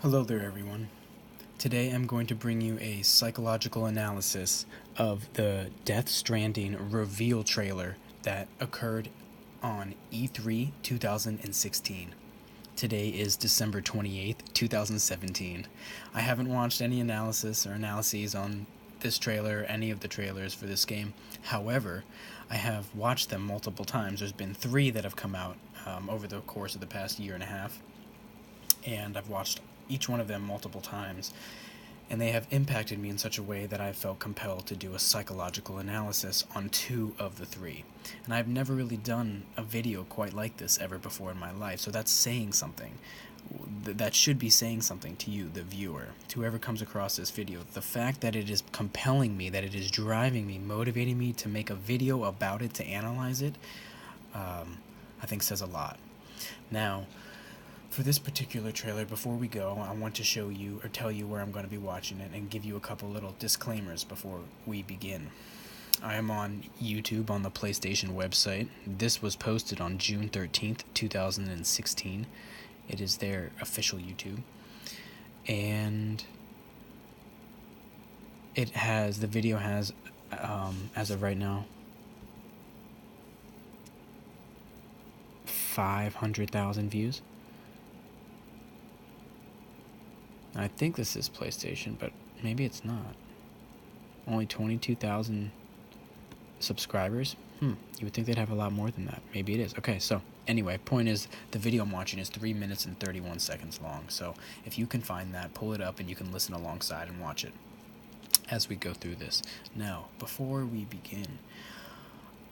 Hello there, everyone. Today I'm going to bring you a psychological analysis of the Death Stranding reveal trailer that occurred on E3 2016. Today is December 28th, 2017. I haven't watched any analysis or analyses on this trailer, any of the trailers for this game. However, I have watched them multiple times. There's been 3 that have come out over the course of the past year and a half, and I've watched each one of them multiple times, and they have impacted me in such a way that I felt compelled to do a psychological analysis on 2 of the 3. And I've never really done a video quite like this ever before in my life, so that's saying something. That should be saying something to you, the viewer, to whoever comes across this video. The fact that it is compelling me, that it is driving me, motivating me to make a video about it, to analyze it, I think says a lot. Now, for this particular trailer, before we go, I want to show you or tell you where I'm going to be watching it and give you a couple little disclaimers before we begin. I am on YouTube on the PlayStation website. This was posted on June 13th, 2016. It is their official YouTube. And the video has, as of right now, 500,000 views. I think this is PlayStation, but maybe it's not. Only 22,000 subscribers? You would think they'd have a lot more than that. Maybe it is. Okay, so anyway, point is, the video I'm watching is 3 minutes and 31 seconds long. So if you can find that, pull it up and you can listen alongside and watch it as we go through this. Now, before we begin,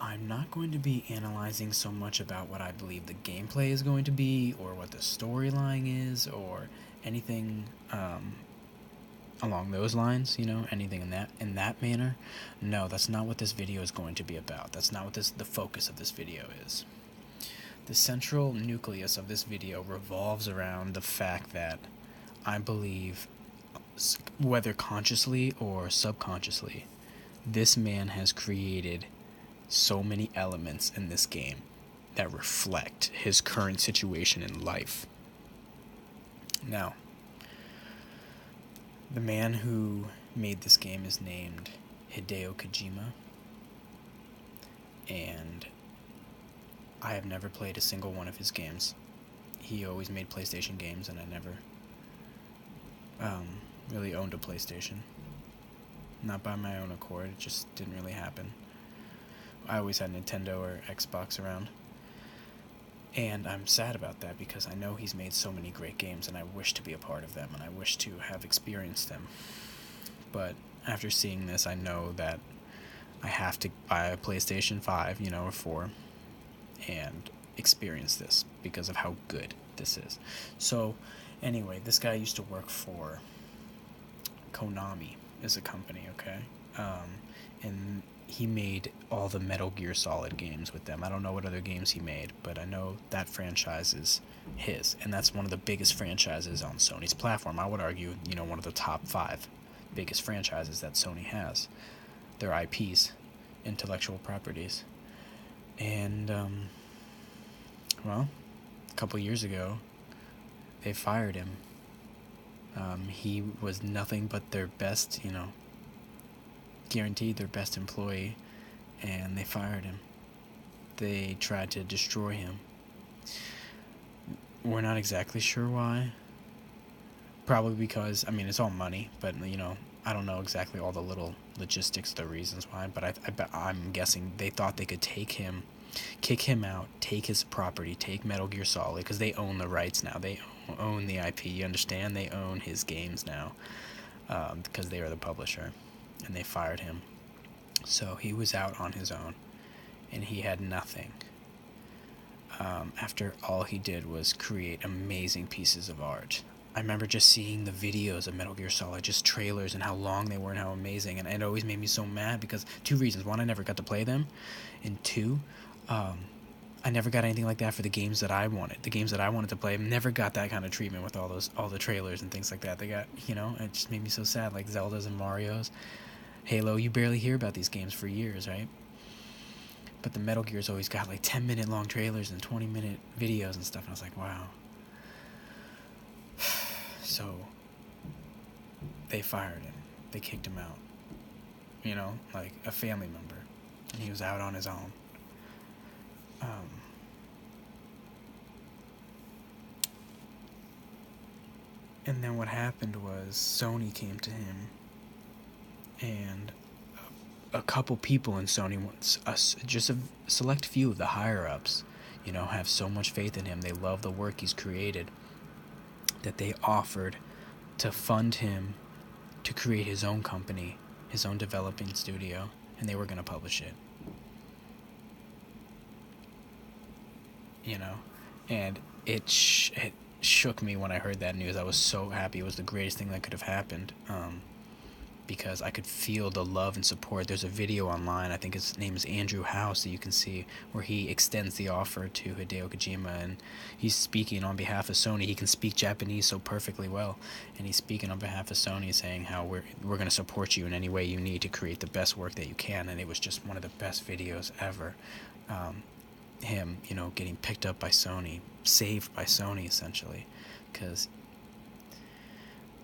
I'm not going to be analyzing so much about what I believe the gameplay is going to be, or what the storyline is, or anything along those lines, anything in that manner. No, that's not what this video is going to be about. That's not what the focus of this video is. The central nucleus of this video revolves around the fact that I believe, whether consciously or subconsciously, this man has created so many elements in this game that reflect his current situation in life. Now, the man who made this game is named Hideo Kojima, and I have never played a single one of his games. He always made PlayStation games, and I never really owned a PlayStation. Not by my own accord, it just didn't really happen. I always had Nintendo or Xbox around. And I'm sad about that because I know he's made so many great games and I wish to be a part of them and I wish to have experienced them. But after seeing this, I know that I have to buy a PlayStation 5, or 4, and experience this because of how good this is. So, anyway, this guy used to work for Konami, is a company, okay? And he made all the Metal Gear Solid games with them. I don't know what other games he made, but I know that franchise is his, and that's one of the biggest franchises on Sony's platform. I would argue, one of the top 5 biggest franchises that Sony has. Their IPs, intellectual properties. And, a couple years ago, they fired him. He was nothing but their best, guaranteed their best employee, and they fired him. They tried to destroy him. We're not exactly sure why. Probably because, it's all money, but, I don't know exactly all the little logistics, the reasons why, but I'm guessing they thought they could take him, kick him out, take his property, take Metal Gear Solid, because they own the rights now. They own the IP, you understand? They own his games now, because they are the publisher. And they fired him. So he was out on his own, and he had nothing. After all he did was create amazing pieces of art. I remember just seeing the videos of Metal Gear Solid, just trailers, and how long they were and how amazing. And it always made me so mad because 2 reasons. 1, I never got to play them. And 2, I never got anything like that for the games that I wanted. The games that I wanted to play, never got that kind of treatment with all the trailers and things like that. They got, it just made me so sad, like Zeldas and Marios. Halo, you barely hear about these games for years, right? But the Metal Gear's always got like 10-minute long trailers and 20-minute videos and stuff, and I was like, wow. So they fired him. They kicked him out. You know, like a family member. And he was out on his own. And then what happened was Sony came to him, and a couple people in Sony, just a select few of the higher-ups, you know, have so much faith in him. They love the work he's created that they offered to fund him to create his own company, his own developing studio, and they were going to publish it. You know, and it shook me when I heard that news. I was so happy. It was the greatest thing that could have happened, because I could feel the love and support. There's a video online, I think his name is Andrew House, that you can see, where he extends the offer to Hideo Kojima, and he's speaking on behalf of Sony. He can speak Japanese so perfectly well, and he's speaking on behalf of Sony, saying how we're going to support you in any way you need to create the best work that you can. And it was just one of the best videos ever. Him, you know, getting picked up by Sony, saved by Sony, essentially, because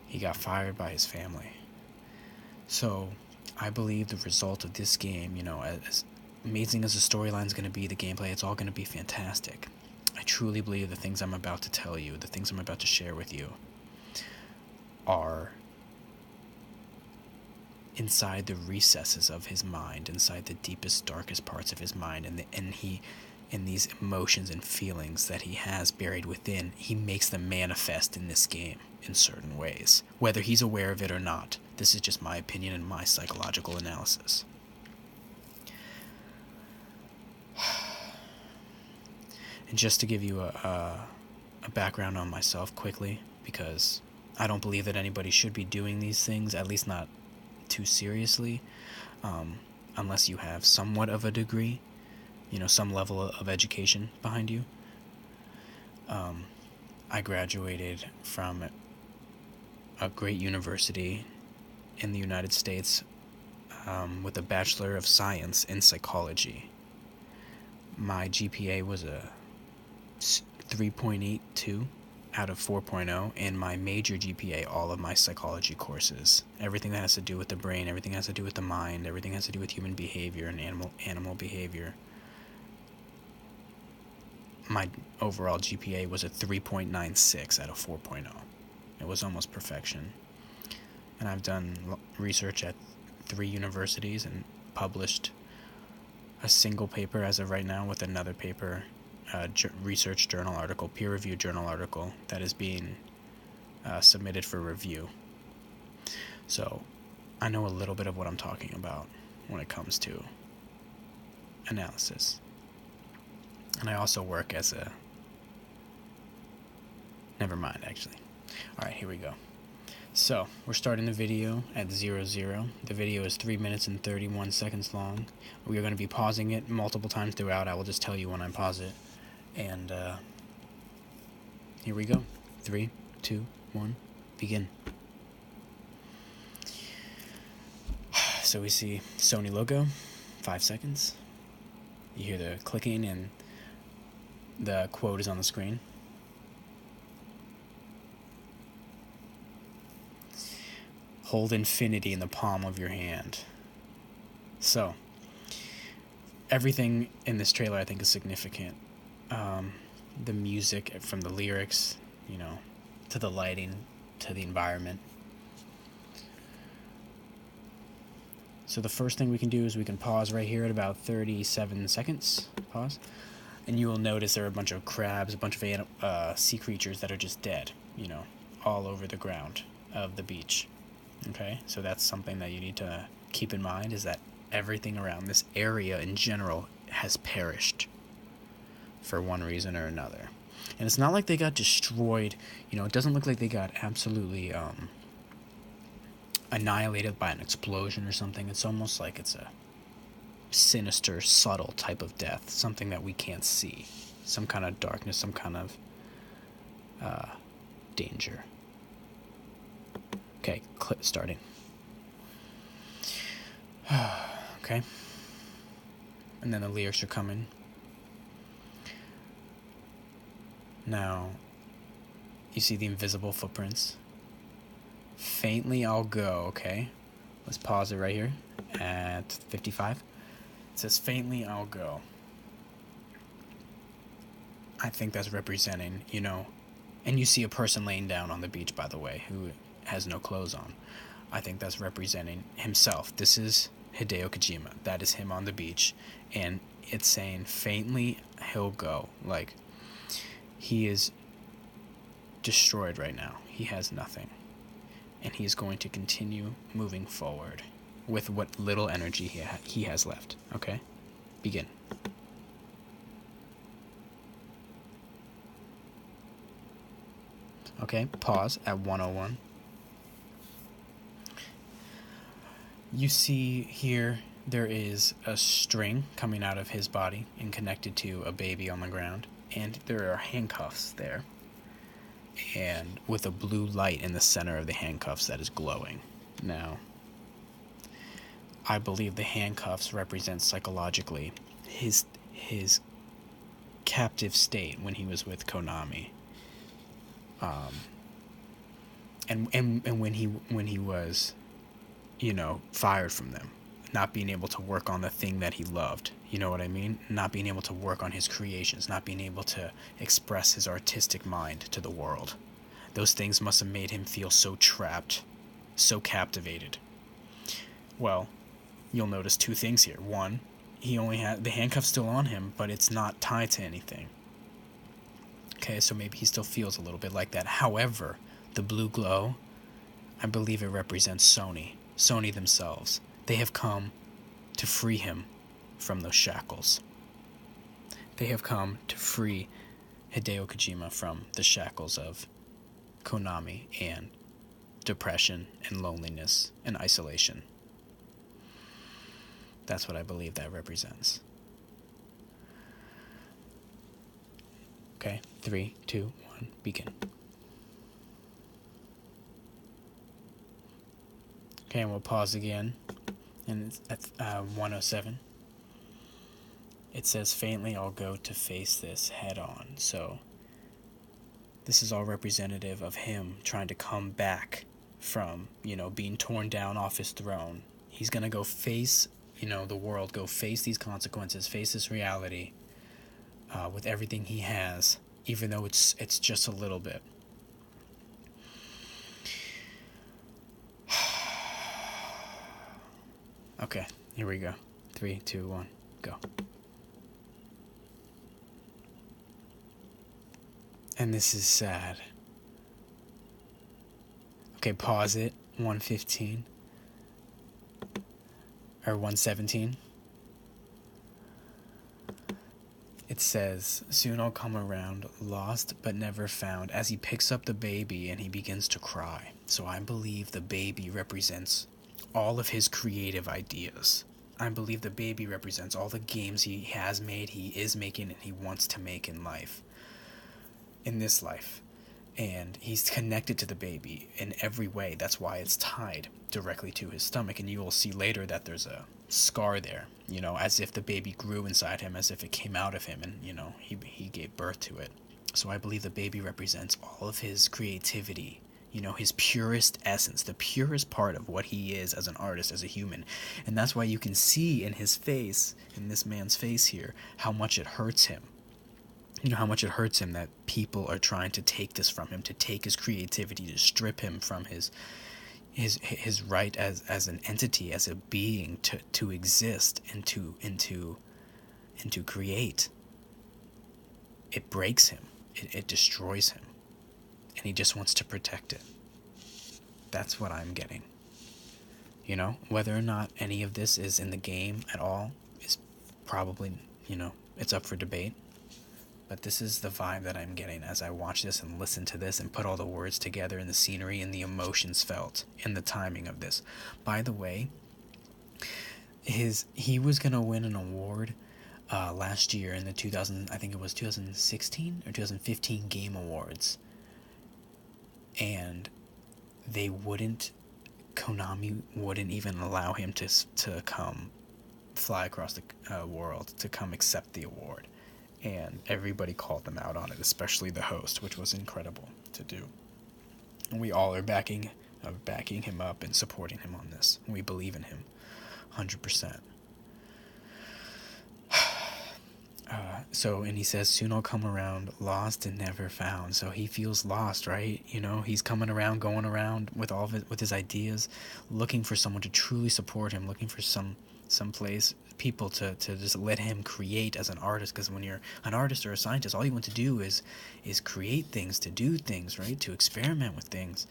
he got fired by his family. So I believe the result of this game, you know, as amazing as the storyline's going to be, the gameplay, it's all going to be fantastic. I truly believe the things I'm about to tell you, the things I'm about to share with you, are inside the recesses of his mind, inside the deepest, darkest parts of his mind, and these emotions and feelings that he has buried within, he makes them manifest in this game in certain ways, whether he's aware of it or not. This is just my opinion and my psychological analysis. And just to give you a background on myself quickly, because I don't believe that anybody should be doing these things, at least not too seriously, unless you have somewhat of a degree, you know, some level of education behind you. I graduated from a great university in the United States with a Bachelor of Science in Psychology. My GPA was a 3.82 out of 4.0, and my major GPA, all of my psychology courses, everything that has to do with the brain, everything has to do with the mind, everything has to do with human behavior and animal behavior, my overall GPA was a 3.96 out of 4.0. It was almost perfection. And I've done research at 3 universities and published a single paper as of right now, with another paper, research journal article, peer-reviewed journal article, that is being submitted for review. So I know a little bit of what I'm talking about when it comes to analysis. And I also work as a... Never mind, actually. Alright, here we go. So, we're starting the video at 00. The video is 3 minutes and 31 seconds long. We are going to be pausing it multiple times throughout. I will just tell you when I pause it. And, here we go. 3, 2, 1, begin. So we see Sony logo, 5 seconds. You hear the clicking and the quote is on the screen. Hold infinity in the palm of your hand. So, everything in this trailer I think is significant. The music, from the lyrics, you know, to the lighting, to the environment. So the first thing we can do is we can pause right here at about 37 seconds. Pause. And you will notice there are a bunch of crabs, a bunch of sea creatures that are just dead, you know, all over the ground of the beach. Okay, so that's something that you need to keep in mind, is that everything around this area in general has perished for one reason or another. And it's not like they got destroyed, you know, it doesn't look like they got absolutely annihilated by an explosion or something. It's almost like it's a sinister, subtle type of death, something that we can't see, some kind of darkness, some kind of danger. Okay, clip starting. Okay. And then the lyrics are coming. Now, you see the invisible footprints Faintly I'll go, okay? Let's pause it right here at 55. It says, faintly I'll go. I think that's representing, and you see a person laying down on the beach, by the way, who has no clothes on. I think that's representing himself. This is Hideo Kojima. That is him on the beach. And it's saying, faintly he'll go. Like, he is destroyed right now. He has nothing. And he is going to continue moving forward with what little energy he has left. Okay? Begin. Okay, pause at 101. You see here there is a string coming out of his body and connected to a baby on the ground, and there are handcuffs there, and with a blue light in the center of the handcuffs that is glowing. Now, I believe the handcuffs represent psychologically his captive state when he was with Konami. And when he was, fired from them, not being able to work on the thing that he loved, you know what I mean? Not being able to work on his creations, not being able to express his artistic mind to the world. Those things must have made him feel so trapped, so captivated. Well, you'll notice two things here. One, he only had the handcuffs still on him, but it's not tied to anything. Okay, so maybe he still feels a little bit like that. However, the blue glow, I believe it represents Sony themselves. They have come to free him from those shackles. They have come to free Hideo Kojima from the shackles of Konami and depression and loneliness and isolation. That's what I believe that represents. Okay, 3, 2, 1, begin. Okay, and we'll pause again, and it's at 107. It says, faintly I'll go to face this head on. So this is all representative of him trying to come back from, being torn down off his throne. He's going to go face, the world, go face these consequences, face this reality with everything he has, even though it's just a little bit. Okay, here we go. 3, 2, 1, go. And this is sad. Okay, pause it. 115. Or 117. It says, soon I'll come around, lost but never found, as he picks up the baby and he begins to cry. So I believe the baby represents all of his creative ideas. I believe the baby represents all the games he has made, he is making, and he wants to make in life. In this life. And he's connected to the baby in every way. That's why it's tied directly to his stomach. And you will see later that there's a scar there, as if the baby grew inside him, as if it came out of him, and, he gave birth to it. So I believe the baby represents all of his creativity, his purest essence, the purest part of what he is as an artist, as a human. And that's why you can see in his face, in this man's face here, how much it hurts him. How much it hurts him that people are trying to take this from him, to take his creativity, to strip him from his right as an entity, as a being, to exist and to create. It breaks him. It destroys him. And he just wants to protect it. That's what I'm getting. Whether or not any of this is in the game at all is probably, it's up for debate. But this is the vibe that I'm getting as I watch this and listen to this and put all the words together and the scenery and the emotions felt and the timing of this. By the way, he was going to win an award last year in the 2016 or 2015 Game Awards. And Konami wouldn't even allow him to come fly across the world to come accept the award. And everybody called them out on it, especially the host, which was incredible to do. And we all are backing of backing him up and supporting him on this. We believe in him 100%. And he says, soon I'll come around, lost and never found. So he feels lost, right? You know, he's coming around, going around with all of it, with his ideas, looking for someone to truly support him, looking for some place, people to just let him create as an artist. Because when you're an artist or a scientist, all you want to do is create things, to do things, right? To experiment with things.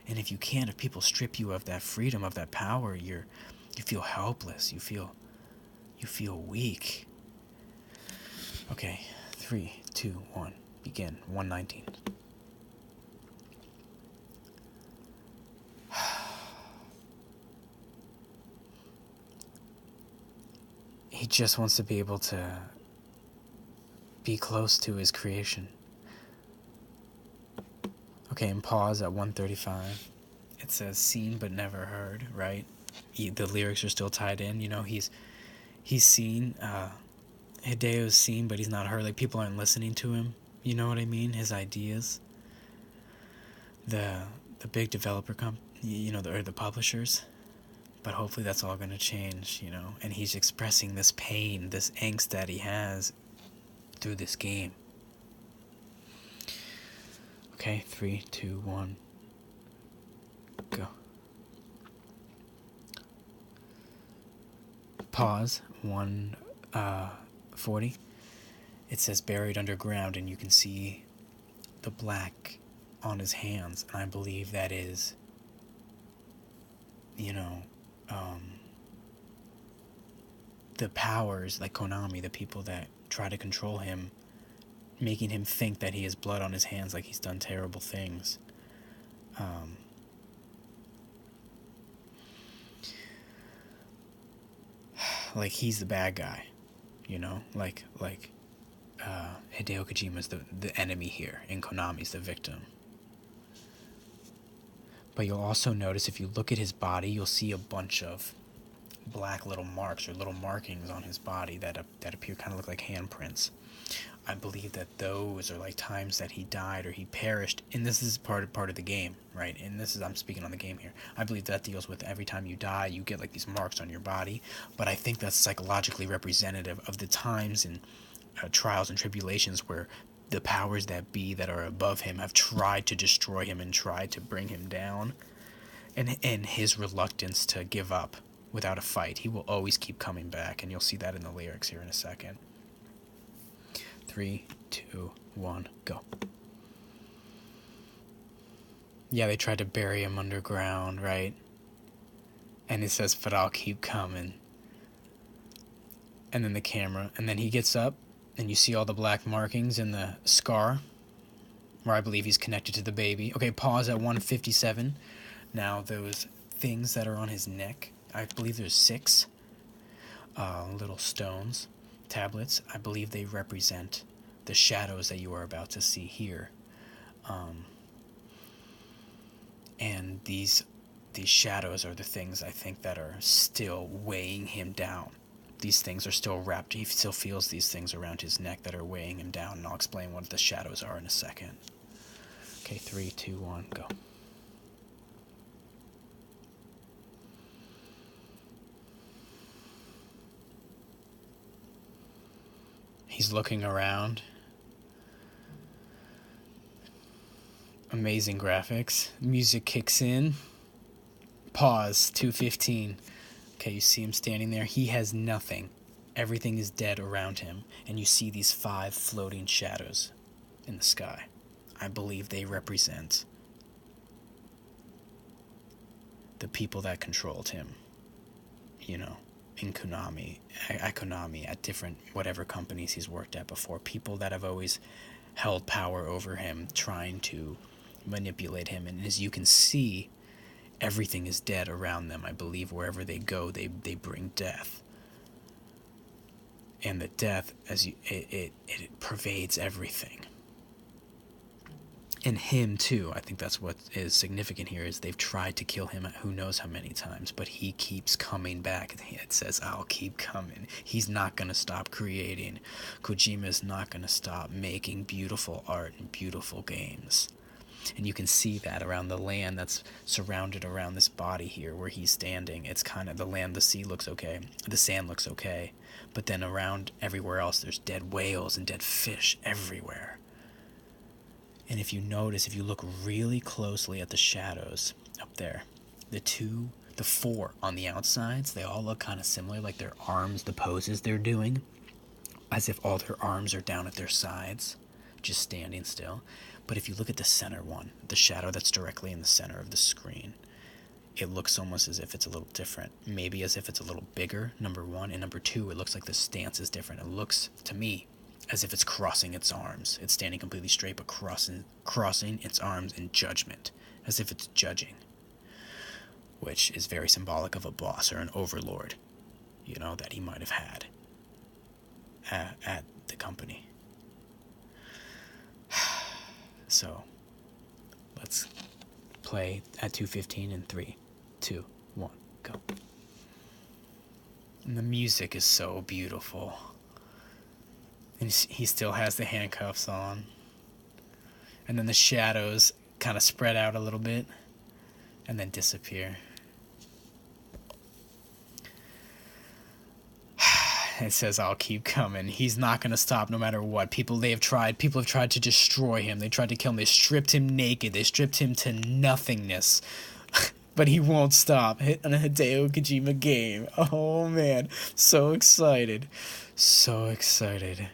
And if you can't, if people strip you of that freedom, of that power, you feel helpless. You feel weak. Okay, 3, 2, 1, begin. 119. He just wants to be able to be close to his creation. Okay, and pause at 135. It says seen but never heard, right? The lyrics are still tied in. You know, he's seen, Hideo's seen, but he's not heard. Like, people aren't listening to him. You know what I mean? His ideas. The big developer or the publishers. But hopefully that's all going to change, you know. And he's expressing this pain, this angst that he has through this game. Okay, 3, 2, 1, go. Pause. 140. It says buried underground, and you can see the black on his hands, and I believe that is, you know, the powers, like Konami, the people that try to control him, making him think that he has blood on his hands, like he's done terrible things. Like he's the bad guy, you know, like Hideo Kojima's the enemy here, and Konami's the victim. But you'll also notice, if you look at his body, you'll see a bunch of black little marks or little markings on his body that appear, kind of look like handprints. I believe that those are like times that he died or he perished, and this is part of the game, right? And this is, I'm speaking on the game here. I believe that deals with every time you die, you get like these marks on your body, but I think that's psychologically representative of the times and trials and tribulations where the powers that be that are above him have tried to destroy him and tried to bring him down, and his reluctance to give up without a fight. He will always keep coming back, and you'll see that in the lyrics here in a second. 3, 2, 1, go. Yeah, they tried to bury him underground, right? And it says, but I'll keep coming. And then the camera, and then he gets up, and you see all the black markings and the scar, where I believe he's connected to the baby. Okay, pause at 157. Now, those things that are on his neck, I believe there's 6 little stones, tablets. I believe they represent the shadows that you are about to see here. And these shadows are the things I think that are still weighing him down. These things are still wrapped. He still feels these things around his neck that are weighing him down, and I'll explain what the shadows are in a second. Okay, 3, 2, 1, go. He's looking around. Amazing graphics. Music kicks in. Pause. 2:15. Okay, you see him standing there. He has nothing. Everything is dead around him, and you see these 5 floating shadows in the sky. I believe they represent the people that controlled him, you know, in Konami, at Konami, at different whatever companies he's worked at before. People that have always held power over him, trying to manipulate him. And as you can see, everything is dead around them. I believe wherever they go, they bring death. And the death, it pervades everything. And him too. I think that's what is significant here, is they've tried to kill him who knows how many times, but he keeps coming back. It says, I'll keep coming. He's not going to stop creating. Kojima's not going to stop making beautiful art and beautiful games. And you can see that around the land that's surrounded around this body here where he's standing. It's kind of the land, the sea looks okay, the sand looks okay, but then around everywhere else there's dead whales and dead fish everywhere. And if you notice, if you look really closely at the shadows up there, the four on the outsides, they all look kind of similar, like their arms, the poses they're doing, as if all their arms are down at their sides, just standing still. But if you look at the center one, the shadow that's directly in the center of the screen, it looks almost as if it's a little different. Maybe as if it's a little bigger, number one. And number two, it looks like the stance is different. It looks, to me, as if it's crossing its arms. It's standing completely straight, but crossing its arms in judgment, as if it's judging, which is very symbolic of a boss or an overlord, that he might have had at the company. So, let's play at 2:15 in 3, 2, 1, go. And the music is so beautiful. And he still has the handcuffs on. And then the shadows kind of spread out a little bit and then disappear. It says, "I'll keep coming." He's not going to stop no matter what. People have tried to destroy him. They tried to kill him. They stripped him naked. They stripped him to nothingness. But he won't stop. Hit on a Hideo Kojima game. Oh, man. So excited. So excited.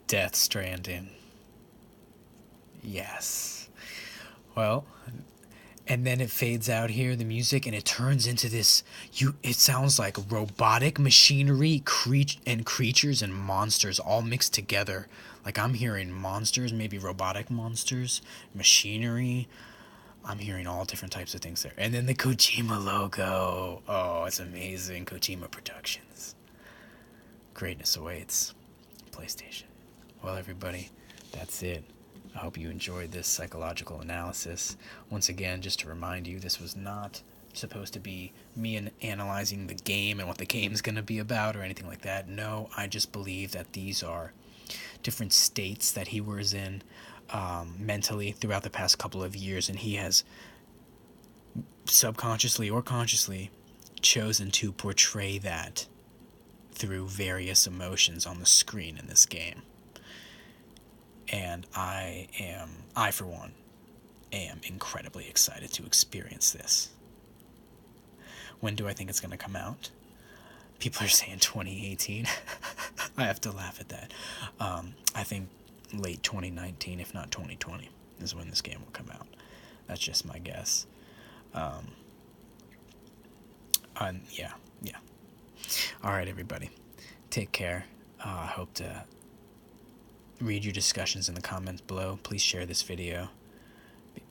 Death Stranding. Yes. Well, and then it fades out here, the music, and it turns into this, it sounds like robotic machinery, creatures and monsters all mixed together. Like I'm hearing monsters, maybe robotic monsters, machinery. I'm hearing all different types of things there. And then the Kojima logo. Oh, it's amazing. Kojima Productions. Greatness awaits. PlayStation. Well, everybody, that's it. I hope you enjoyed this psychological analysis. Once again, just to remind you, this was not supposed to be me analyzing the game and what the game's going to be about or anything like that. No, I just believe that these are different states that he was in mentally throughout the past couple of years, and he has subconsciously or consciously chosen to portray that through various emotions on the screen in this game. And I for one, am incredibly excited to experience this. When do I think it's going to come out? People are saying 2018. I have to laugh at that. I think late 2019, if not 2020, is when this game will come out. That's just my guess. Yeah. All right, everybody. Take care. I hope to read your discussions in the comments below. Please share this video.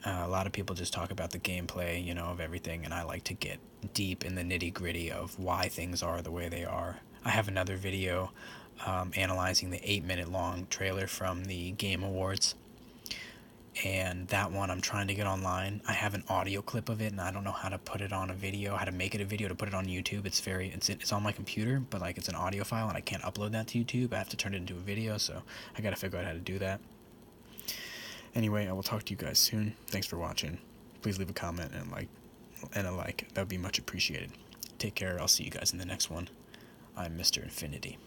A lot of people just talk about the gameplay, of everything, and I like to get deep in the nitty-gritty of why things are the way they are. I have another video analyzing the 8-minute long trailer from the Game Awards, and that one I'm trying to get online. I have an audio clip of it, and I don't know how to put it on a video, how to make it a video to put it on YouTube. It's on my computer, but it's an audio file, and I can't upload that to YouTube. I have to turn it into a video, so I gotta figure out how to do that. Anyway, I will talk to you guys soon. Thanks for watching. Please leave a comment and a like. That would be much appreciated. Take care. I'll see you guys in the next one. I'm Mr. Infinity.